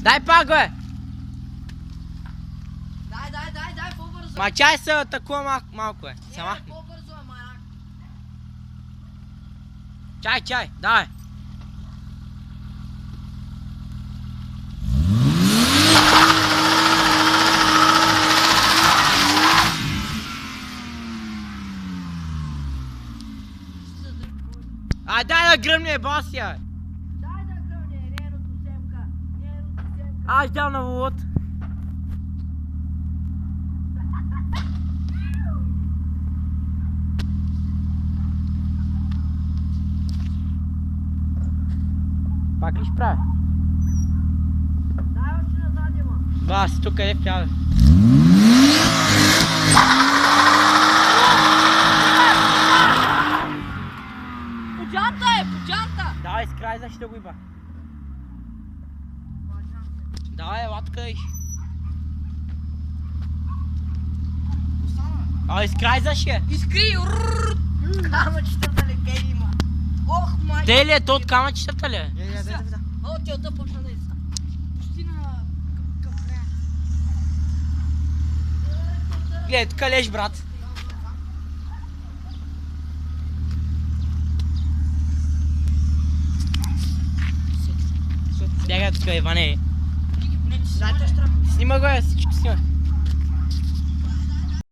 Дай пак, бе! Дай, по-бързо. Ма чай се атакува малко, бе. Се Не, махни. по-бързо е, манак. Чай, давай. Дай да гръмне, босия! Дай да гръмне, неното семка. Аз дам на Волод. Пак ли ще прави? Дай още назад има. Бас, тук къде втяга? По джанта! Давай, с край за ще го иба. Давай, ела тук да иш. С край за ще. Изкри! Камъчетата ли къде има? Ох, май! Те ли е то от камъчетата ли е? О, телта почна да изса. Почти към края. Гледай, тук леш, брат. Бягай тук, Иване. Дайте штраф. Снима го, всичко снима.